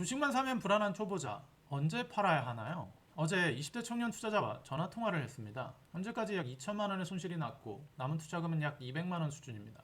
주식만 사면 불안한 초보자, 언제 팔아야 하나요? 어제 20대 청년 투자자와 전화 통화를 했습니다. 현재까지 약 2천만 원의 손실이 났고 남은 투자금은 약 200만 원 수준입니다.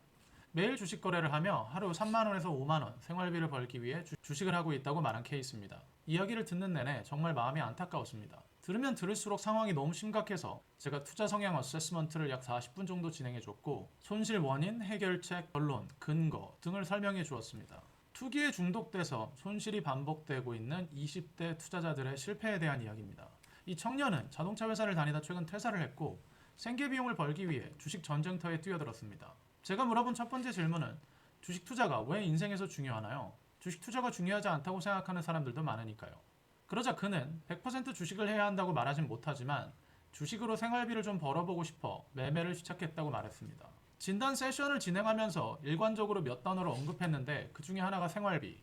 매일 주식 거래를 하며 하루 3만 원에서 5만 원 생활비를 벌기 위해 주식을 하고 있다고 말한 케이스입니다. 이야기를 듣는 내내 정말 마음이 안타까웠습니다. 들으면 들을수록 상황이 너무 심각해서 제가 투자 성향 어세스먼트를 약 40분 정도 진행해줬고 손실 원인, 해결책, 결론, 근거 등을 설명해 주었습니다. 투기에 중독돼서 손실이 반복되고 있는 20대 투자자들의 실패에 대한 이야기입니다. 이 청년은 자동차 회사를 다니다 최근 퇴사를 했고 생계비용을 벌기 위해 주식 전쟁터에 뛰어들었습니다. 제가 물어본 첫 번째 질문은 주식 투자가 왜 인생에서 중요하나요? 주식 투자가 중요하지 않다고 생각하는 사람들도 많으니까요. 그러자 그는 100% 주식을 해야 한다고 말하진 못하지만 주식으로 생활비를 좀 벌어보고 싶어 매매를 시작했다고 말했습니다. 진단 세션을 진행하면서 일관적으로 몇 단어를 언급했는데 그 중에 하나가 생활비,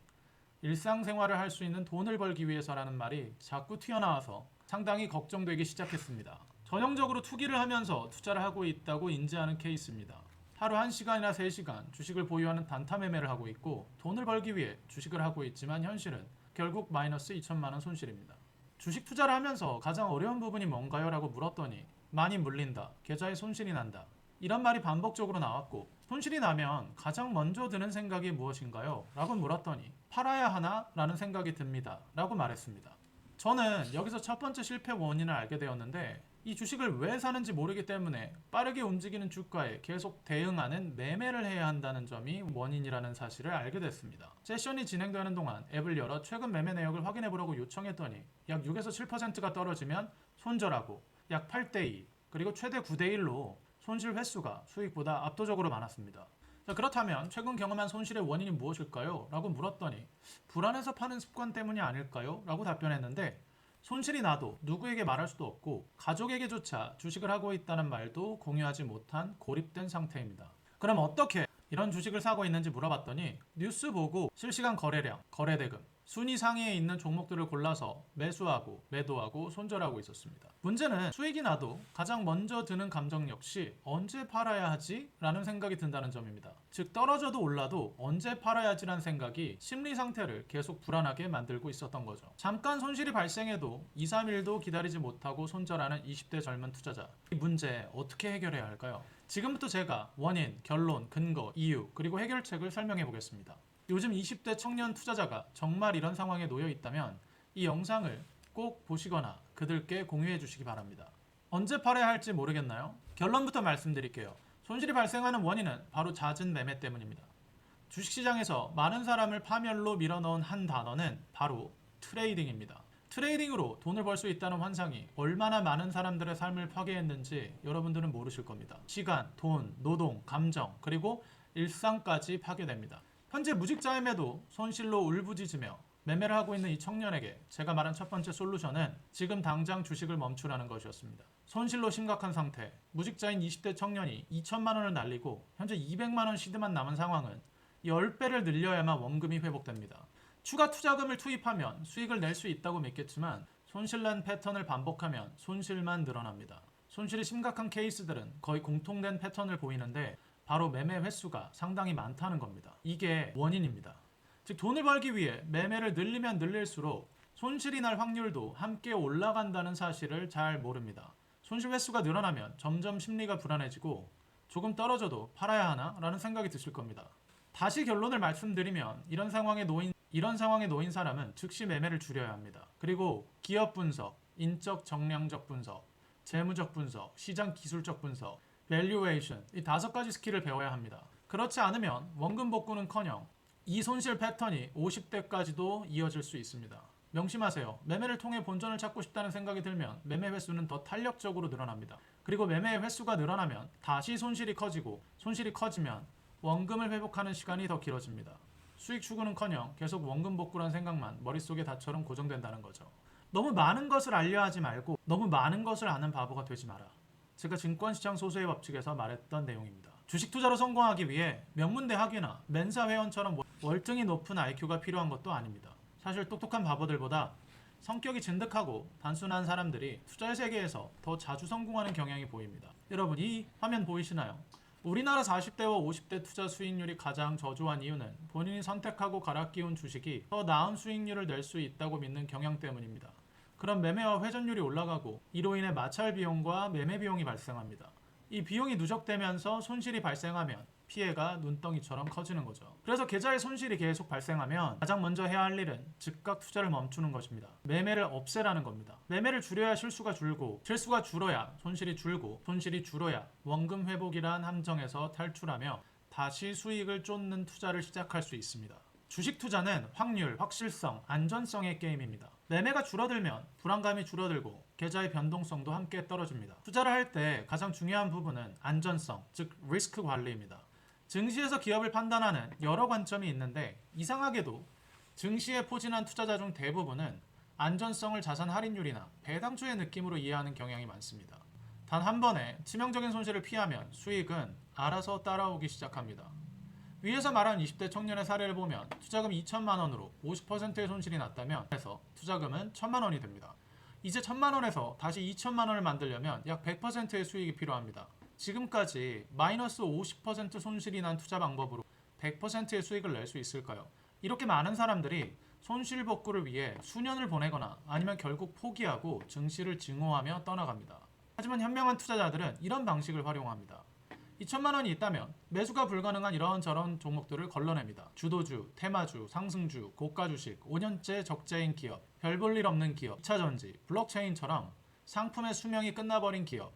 일상생활을 할 수 있는 돈을 벌기 위해서라는 말이 자꾸 튀어나와서 상당히 걱정되기 시작했습니다. 전형적으로 투기를 하면서 투자를 하고 있다고 인지하는 케이스입니다. 하루 1시간이나 3시간 주식을 보유하는 단타 매매를 하고 있고 돈을 벌기 위해 주식을 하고 있지만 현실은 결국 마이너스 2천만 원 손실입니다. 주식 투자를 하면서 가장 어려운 부분이 뭔가요? 라고 물었더니 많이 물린다, 계좌에 손실이 난다, 이런 말이 반복적으로 나왔고 손실이 나면 가장 먼저 드는 생각이 무엇인가요? 라고 물었더니 팔아야 하나? 라는 생각이 듭니다. 라고 말했습니다. 저는 여기서 첫 번째 실패 원인을 알게 되었는데 이 주식을 왜 사는지 모르기 때문에 빠르게 움직이는 주가에 계속 대응하는 매매를 해야 한다는 점이 원인이라는 사실을 알게 됐습니다. 세션이 진행되는 동안 앱을 열어 최근 매매 내역을 확인해보라고 요청했더니 약 6에서 7%가 떨어지면 손절하고 약 8대2 그리고 최대 9대1로 손실 횟수가 수익보다 압도적으로 많았습니다. 자, 그렇다면 최근 경험한 손실의 원인이 무엇일까요? 라고 물었더니 불안해서 파는 습관 때문이 아닐까요? 라고 답변했는데 손실이 나도 누구에게 말할 수도 없고 가족에게조차 주식을 하고 있다는 말도 공유하지 못한 고립된 상태입니다. 그럼 어떻게 이런 주식을 사고 있는지 물어봤더니 뉴스 보고 실시간 거래량, 거래대금, 순위 상위에 있는 종목들을 골라서 매수하고 매도하고 손절하고 있었습니다. 문제는 수익이 나도 가장 먼저 드는 감정 역시 언제 팔아야 하지? 라는 생각이 든다는 점입니다. 즉 떨어져도 올라도 언제 팔아야지라는 생각이 심리 상태를 계속 불안하게 만들고 있었던 거죠. 잠깐 손실이 발생해도 2, 3일도 기다리지 못하고 손절하는 20대 젊은 투자자. 이 문제 어떻게 해결해야 할까요? 지금부터 제가 원인, 결론, 근거, 이유, 그리고 해결책을 설명해 보겠습니다. 요즘 20대 청년 투자자가 정말 이런 상황에 놓여 있다면 이 영상을 꼭 보시거나 그들께 공유해 주시기 바랍니다. 언제 팔아야 할지 모르겠나요? 결론부터 말씀드릴게요. 손실이 발생하는 원인은 바로 잦은 매매 때문입니다. 주식시장에서 많은 사람을 파멸로 밀어넣은 한 단어는 바로 트레이딩입니다. 트레이딩으로 돈을 벌 수 있다는 환상이 얼마나 많은 사람들의 삶을 파괴했는지 여러분들은 모르실 겁니다. 시간, 돈, 노동, 감정, 그리고 일상까지 파괴됩니다. 현재 무직자임에도 손실로 울부짖으며 매매를 하고 있는 이 청년에게 제가 말한 첫 번째 솔루션은 지금 당장 주식을 멈추라는 것이었습니다. 손실로 심각한 상태, 무직자인 20대 청년이 2천만 원을 날리고 현재 200만 원 시드만 남은 상황은 10배를 늘려야만 원금이 회복됩니다. 추가 투자금을 투입하면 수익을 낼 수 있다고 믿겠지만 손실난 패턴을 반복하면 손실만 늘어납니다. 손실이 심각한 케이스들은 거의 공통된 패턴을 보이는데 바로 매매 횟수가 상당히 많다는 겁니다. 이게 원인입니다. 즉 돈을 벌기 위해 매매를 늘리면 늘릴수록 손실이 날 확률도 함께 올라간다는 사실을 잘 모릅니다. 손실 횟수가 늘어나면 점점 심리가 불안해지고 조금 떨어져도 팔아야 하나? 라는 생각이 드실 겁니다. 다시 결론을 말씀드리면 이런 상황에 놓인 사람은 즉시 매매를 줄여야 합니다. 그리고 기업 분석, 인적 정량적 분석, 재무적 분석, 시장 기술적 분석, 밸류에이션, 이 5가지 스킬을 배워야 합니다. 그렇지 않으면 원금 복구는커녕 이 손실 패턴이 50대까지도 이어질 수 있습니다. 명심하세요. 매매를 통해 본전을 찾고 싶다는 생각이 들면 매매 횟수는 더 탄력적으로 늘어납니다. 그리고 매매의 횟수가 늘어나면 다시 손실이 커지고 손실이 커지면 원금을 회복하는 시간이 더 길어집니다. 수익 추구는커녕 계속 원금 복구란 생각만 머릿속에 다처럼 고정된다는 거죠. 너무 많은 것을 알려 하지 말고 너무 많은 것을 아는 바보가 되지 마라. 제가 증권시장 소수의 법칙에서 말했던 내용입니다. 주식 투자로 성공하기 위해 명문대 학위나 멘사 회원처럼 월등히 높은 IQ가 필요한 것도 아닙니다. 사실 똑똑한 바보들보다 성격이 진득하고 단순한 사람들이 투자의 세계에서 더 자주 성공하는 경향이 보입니다. 여러분 이 화면 보이시나요? 우리나라 40대와 50대 투자 수익률이 가장 저조한 이유는 본인이 선택하고 갈아 끼운 주식이 더 나은 수익률을 낼 수 있다고 믿는 경향 때문입니다. 그럼 매매와 회전율이 올라가고 이로 인해 마찰 비용과 매매 비용이 발생합니다. 이 비용이 누적되면서 손실이 발생하면 피해가 눈덩이처럼 커지는 거죠. 그래서 계좌에 손실이 계속 발생하면 가장 먼저 해야 할 일은 즉각 투자를 멈추는 것입니다. 매매를 없애라는 겁니다. 매매를 줄여야 실수가 줄고, 실수가 줄어야 손실이 줄고, 손실이 줄어야 원금 회복이란 함정에서 탈출하며 다시 수익을 쫓는 투자를 시작할 수 있습니다. 주식 투자는 확률, 확실성, 안전성의 게임입니다. 매매가 줄어들면 불안감이 줄어들고 계좌의 변동성도 함께 떨어집니다. 투자를 할 때 가장 중요한 부분은 안전성, 즉 리스크 관리입니다. 증시에서 기업을 판단하는 여러 관점이 있는데 이상하게도 증시에 포진한 투자자 중 대부분은 안전성을 자산 할인율이나 배당주의 느낌으로 이해하는 경향이 많습니다. 단 한 번에 치명적인 손실을 피하면 수익은 알아서 따라오기 시작합니다. 위에서 말한 20대 청년의 사례를 보면 투자금 2천만 원으로 50%의 손실이 났다면 해서 투자금은 1천만 원이 됩니다. 이제 1천만 원에서 다시 2천만 원을 만들려면 약 100%의 수익이 필요합니다. 지금까지 마이너스 50% 손실이 난 투자 방법으로 100%의 수익을 낼 수 있을까요? 이렇게 많은 사람들이 손실 복구를 위해 수년을 보내거나 아니면 결국 포기하고 증시를 증오하며 떠나갑니다. 하지만 현명한 투자자들은 이런 방식을 활용합니다. 2천만 원이 있다면 매수가 불가능한 이런저런 종목들을 걸러냅니다. 주도주, 테마주, 상승주, 고가 주식, 5년째 적자인 기업, 별 볼 일 없는 기업, 2차전지, 블록체인처럼 상품의 수명이 끝나버린 기업,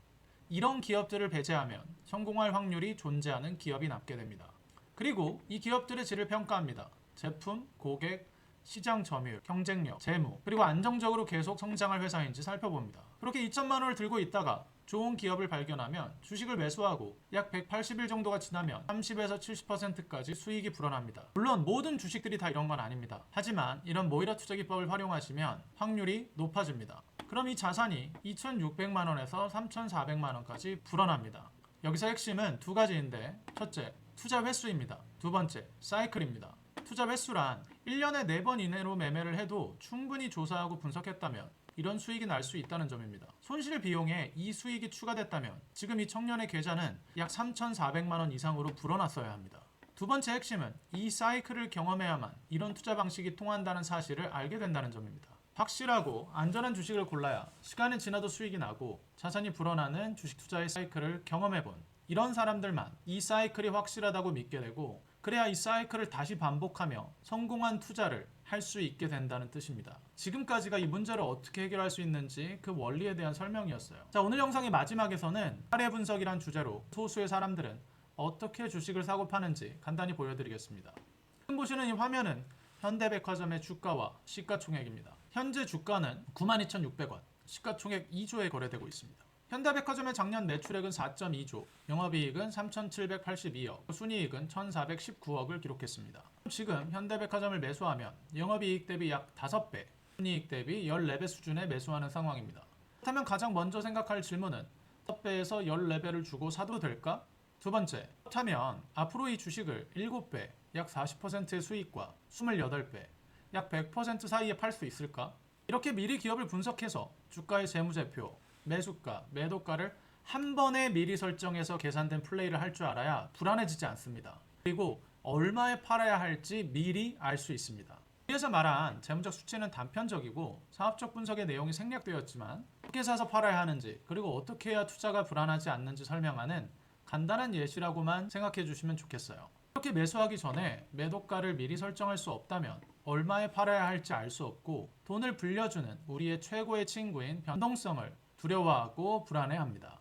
이런 기업들을 배제하면 성공할 확률이 존재하는 기업이 남게 됩니다. 그리고 이 기업들의 질을 평가합니다. 제품, 고객, 시장 점유율, 경쟁력, 재무, 그리고 안정적으로 계속 성장할 회사인지 살펴봅니다. 그렇게 2천만 원을 들고 있다가 좋은 기업을 발견하면 주식을 매수하고 약 180일 정도가 지나면 30에서 70%까지 수익이 불어납니다. 물론 모든 주식들이 다 이런 건 아닙니다. 하지만 이런 모이라 투자 기법을 활용하시면 확률이 높아집니다. 그럼 이 자산이 2,600만 원에서 3,400만 원까지 불어납니다. 여기서 핵심은 두 가지인데, 첫째, 투자 횟수입니다. 두 번째, 사이클입니다. 투자 횟수란 1년에 4번 이내로 매매를 해도 충분히 조사하고 분석했다면 이런 수익이 날 수 있다는 점입니다. 손실 비용에 이 수익이 추가됐다면 지금 이 청년의 계좌는 약 3,400만 원 이상으로 불어났어야 합니다. 두 번째 핵심은 이 사이클을 경험해야만 이런 투자 방식이 통한다는 사실을 알게 된다는 점입니다. 확실하고 안전한 주식을 골라야 시간이 지나도 수익이 나고 자산이 불어나는 주식 투자의 사이클을 경험해본 이런 사람들만 이 사이클이 확실하다고 믿게 되고, 그래야 이 사이클을 다시 반복하며 성공한 투자를 할 수 있게 된다는 뜻입니다. 지금까지가 이 문제를 어떻게 해결할 수 있는지 그 원리에 대한 설명이었어요. 자, 오늘 영상의 마지막에서는 사례 분석이란 주제로 소수의 사람들은 어떻게 주식을 사고 파는지 간단히 보여드리겠습니다. 지금 보시는 이 화면은 현대백화점의 주가와 시가총액입니다. 현재 주가는 92,600원, 시가총액 2조에 거래되고 있습니다. 현대백화점의 작년 매출액은 4.2조, 영업이익은 3,782억, 순이익은 1,419억을 기록했습니다. 지금 현대백화점을 매수하면 영업이익 대비 약 5배, 순이익 대비 14배 수준에 매수하는 상황입니다. 그렇다면 가장 먼저 생각할 질문은 5배에서 14배를 주고 사도 될까? 두 번째, 그렇다면 앞으로 이 주식을 7배, 약 40%의 수익과 28배, 약 100% 사이에 팔 수 있을까? 이렇게 미리 기업을 분석해서 주가의 재무제표, 매수가, 매도가를 한 번에 미리 설정해서 계산된 플레이를 할 줄 알아야 불안해지지 않습니다. 그리고 얼마에 팔아야 할지 미리 알 수 있습니다. 위에서 말한 재무적 수치는 단편적이고 사업적 분석의 내용이 생략되었지만 어떻게 사서 팔아야 하는지, 그리고 어떻게 해야 투자가 불안하지 않는지 설명하는 간단한 예시라고만 생각해 주시면 좋겠어요. 이렇게 매수하기 전에 매도가를 미리 설정할 수 없다면 얼마에 팔아야 할지 알 수 없고, 돈을 불려주는 우리의 최고의 친구인 변동성을 두려워하고 불안해합니다.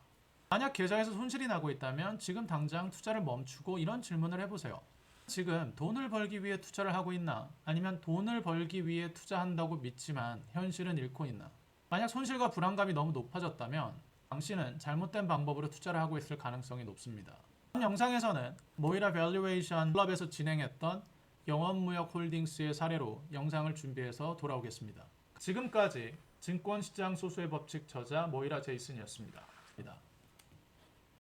만약 계좌에서 손실이 나고 있다면 지금 당장 투자를 멈추고 이런 질문을 해보세요. 지금 돈을 벌기 위해 투자를 하고 있나? 아니면 돈을 벌기 위해 투자한다고 믿지만 현실은 잃고 있나? 만약 손실과 불안감이 너무 높아졌다면 당신은 잘못된 방법으로 투자를 하고 있을 가능성이 높습니다. 이번 영상에서는 모이라 밸류에이션 클럽에서 진행했던 영업무역 홀딩스의 사례로 영상을 준비해서 돌아오겠습니다. 지금까지 증권시장 소수의 법칙 저자 모이라 제이슨이었습니다.